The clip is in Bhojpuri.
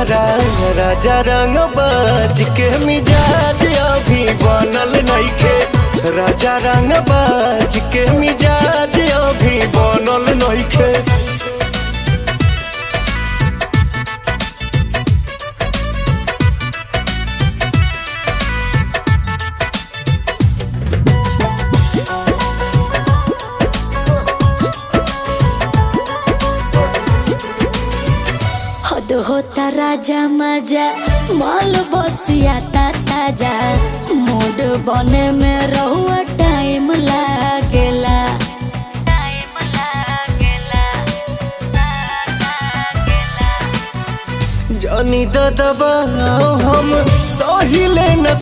तोहरा राजा रंग बाज के मिजाज अभी बनल नइखे। राजा रंग बाज के मिजाज अभी बनल नइखे। हद होता राजा मजा माल बसिया ताजा। मूड बने में रहुआ टाइम लागेला। जानी दबा हम सही ले न